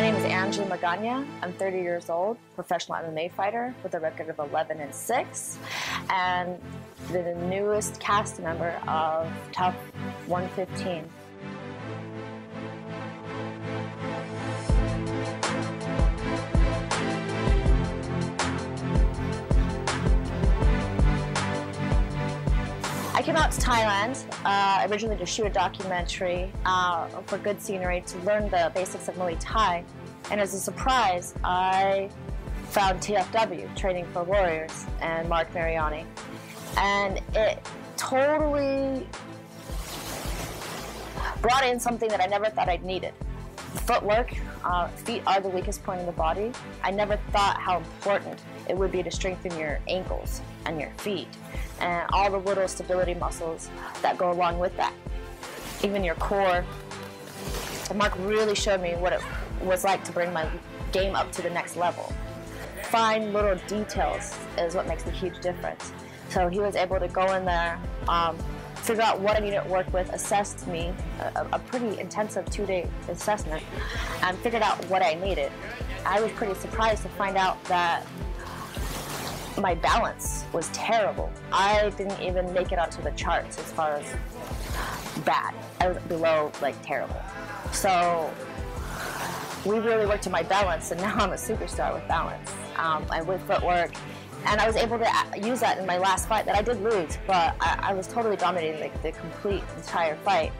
My name is Magana. I'm 30 years old, professional MMA fighter with a record of 11-6, and the newest cast member of TUF 115. I came out to Thailand originally to shoot a documentary for good scenery to learn the basics of Muay Thai, and as a surprise I found TFW, Training for Warriors, and Mark Mariani, and it totally brought in something that I never thought I'd needed. Footwork. Feet are the weakest point in the body. I never thought how important it would be to strengthen your ankles and your feet and all the little stability muscles that go along with that, even your core. And Mark really showed me what it was like to bring my game up to the next level. Fine little details is what makes a huge difference. So he was able to go in there, figure out what I needed to work with, assessed me, a pretty intensive 2-day assessment, and figured out what I needed. I was pretty surprised to find out that my balance was terrible. I didn't even make it onto the charts as far as bad. I was below, like, terrible. So we really worked on my balance, and now I'm a superstar with balance and with footwork. And I was able to use that in my last fight that I did lose, but I was totally dominating the complete entire fight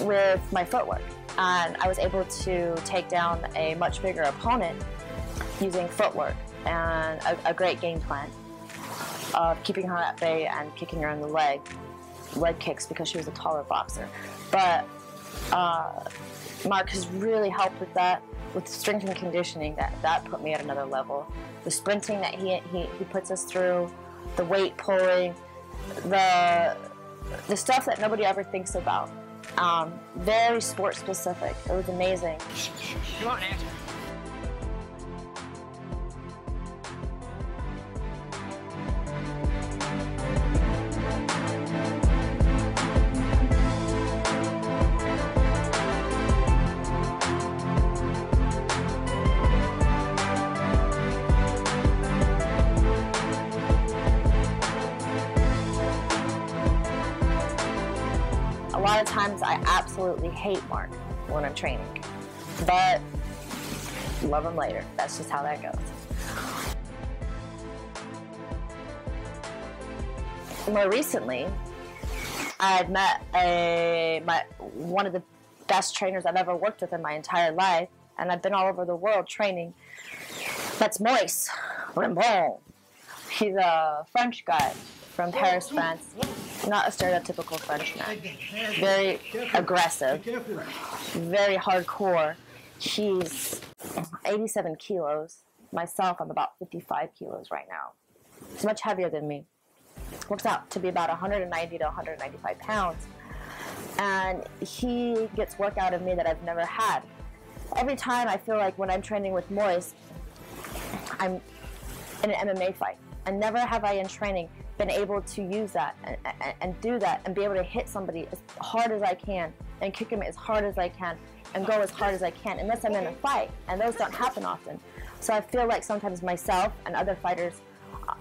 with my footwork. And I was able to take down a much bigger opponent using footwork and a great game plan of keeping her at bay and kicking her in the leg kicks, because she was a taller boxer. But Mark has really helped with that, with strength and conditioning. That put me at another level. The sprinting that he puts us through, the weight pulling, the stuff that nobody ever thinks about. Very sport specific. It was amazing. Come on, answer. A lot of times I absolutely hate Mark when I'm training, but love him later. That's just how that goes. More recently, I've met one of the best trainers I've ever worked with in my entire life, and I've been all over the world training. That's Moise Rimbon. He's a French guy from Paris, France. Not a stereotypical Frenchman. Very aggressive, very hardcore. He's 87 kilos. Myself, I'm about 55 kilos right now. He's much heavier than me. Works out to be about 190 to 195 pounds. And he gets work out of me that I've never had. Every time I feel like when I'm training with Moise, I'm in an MMA fight. And never have I in training been able to use that and do that and be able to hit somebody as hard as I can and kick him as hard as I can and go as hard as I can, unless I'm in a fight, and those don't happen often. So I feel like sometimes myself and other fighters,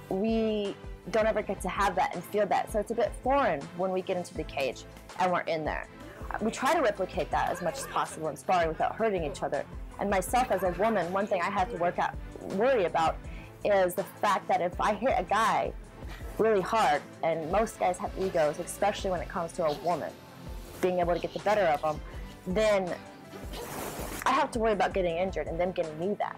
we don't ever get to have that and feel that. So it's a bit foreign when we get into the cage and we're in there. We try to replicate that as much as possible in sparring without hurting each other. And myself as a woman, one thing I have to worry about is the fact that if I hit a guy really hard, and most guys have egos, especially when it comes to a woman, being able to get the better of them, then I have to worry about getting injured and them getting me back.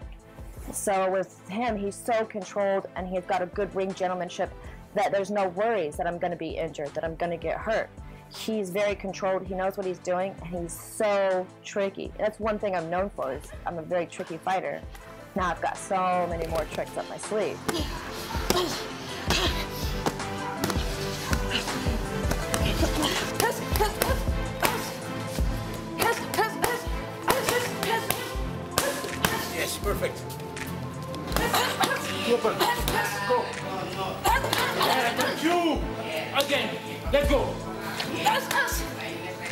So with him, he's so controlled and he's got a good ring gentlemanship that there's no worries that I'm going to be injured, that I'm going to get hurt. He's very controlled, he knows what he's doing, and he's so tricky. That's one thing I'm known for, is I'm a very tricky fighter. Now I've got so many more tricks up my sleeve. Yes, perfect. Super. Go. Two. Again. Let's go.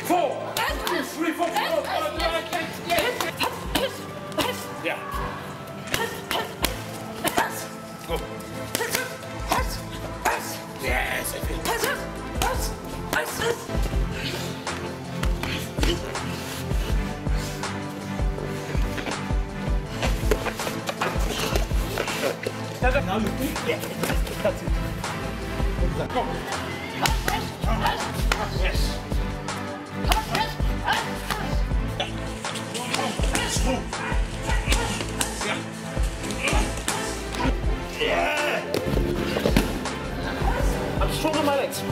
4, 2, 3, 4, 4. And now you think, yeah, that's it. Go. Yes. Yeah. I'm strong on my legs.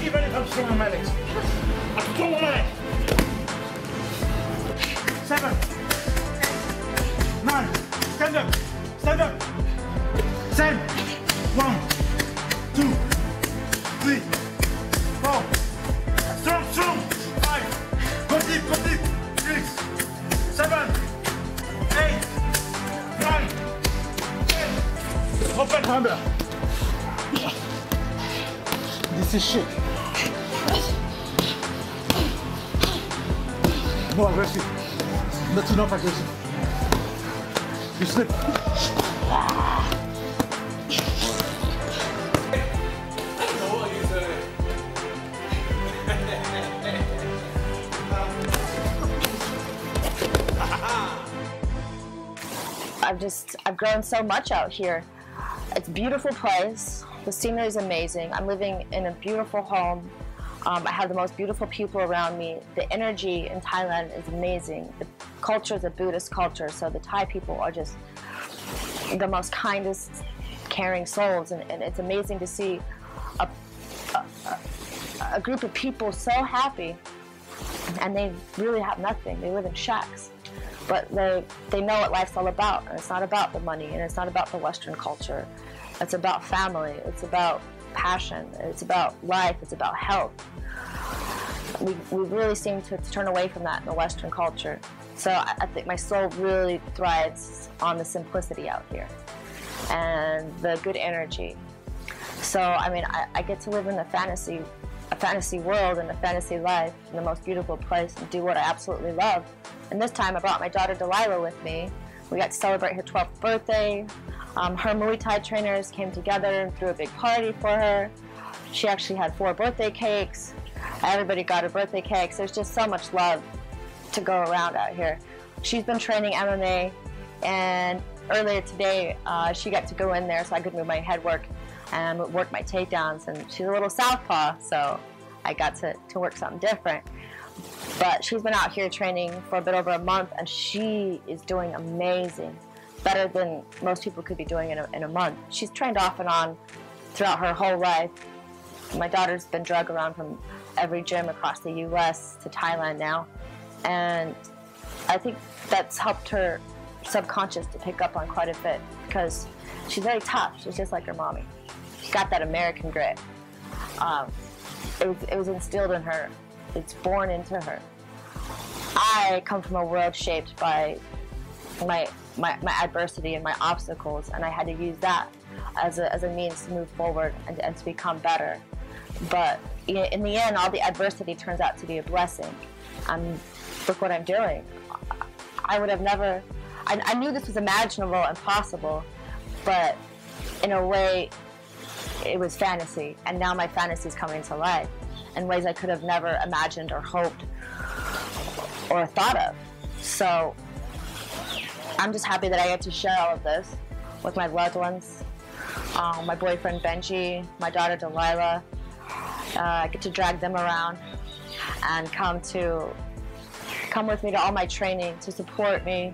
Even if I'm strong on my legs. I'm strong on my legs. 7, 9, stand up, stand up. 10, 1, 2, 3, 4. Strong, strong. 5, go deep, 6, 7, 8, 9, 10. Open hammer. This is shit. No aggressive. Not enough aggressive. You slip. I've grown so much out here. It's a beautiful place. The scenery is amazing. I'm living in a beautiful home. I have the most beautiful people around me. The energy in Thailand is amazing. The culture is a Buddhist culture, so the Thai people are just the most kindest, caring souls, and it's amazing to see a group of people so happy, and they really have nothing. They live in shacks, but they know what life's all about, and it's not about the money, and it's not about the Western culture. It's about family. It's about passion. It's about life. It's about health. We really seem to turn away from that in the Western culture. So I think my soul really thrives on the simplicity out here and the good energy. So I mean, I get to live in a fantasy world and a fantasy life in the most beautiful place and do what I absolutely love. And this time I brought my daughter Delilah with me. We got to celebrate her 12th birthday. Her Muay Thai trainers came together and threw a big party for her. She actually had 4 birthday cakes. Everybody got her birthday cakes. There's just so much love to go around out here. She's been training MMA, and earlier today she got to go in there so I could move my head work and work my takedowns, and she's a little southpaw, so I got to work something different. But she's been out here training for a bit over a month, and she is doing amazing. Better than most people could be doing in a month. She's trained off and on throughout her whole life. My daughter's been dragged around from every gym across the U.S. to Thailand now, and I think that's helped her subconscious to pick up on quite a bit because she's very tough. She's just like her mommy. She's got that American grit. It was instilled in her. It's born into her. I come from a world shaped by my adversity and my obstacles, and I had to use that as a means to move forward and to become better. But in the end, all the adversity turns out to be a blessing. Look what I'm doing. I would have never, I knew this was imaginable and possible, but in a way, it was fantasy, and now my fantasy is coming to life in ways I could have never imagined or hoped or thought of. So I'm just happy that I get to share all of this with my loved ones, my boyfriend Benji, my daughter Delilah. I get to drag them around and come with me to all my training to support me.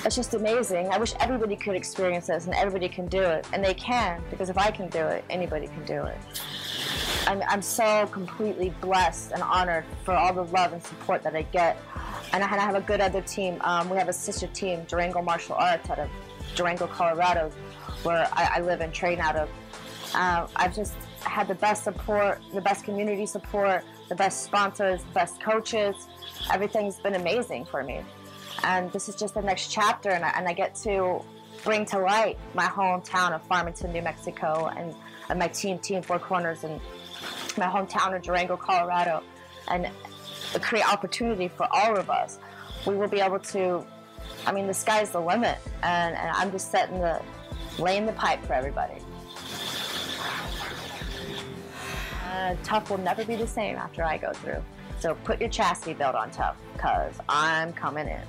It's just amazing. I wish everybody could experience this, and everybody can do it, and they can, because if I can do it, anybody can do it. I'm so completely blessed and honored for all the love and support that I get. And I have a good other team. We have a sister team, Durango Martial Arts, out of Durango, Colorado, where I live and train out of. I've just had the best support, the best community support, the best sponsors, the best coaches. Everything's been amazing for me. And this is just the next chapter, and I get to bring to light my hometown of Farmington, New Mexico, and my Team Four Corners, and my hometown of Durango, Colorado, and create opportunity for all of us. We will be able to, I mean, the sky's the limit, and I'm just laying the pipe for everybody. TUF will never be the same after I go through. So put your chastity belt on, TUF, because I'm coming in.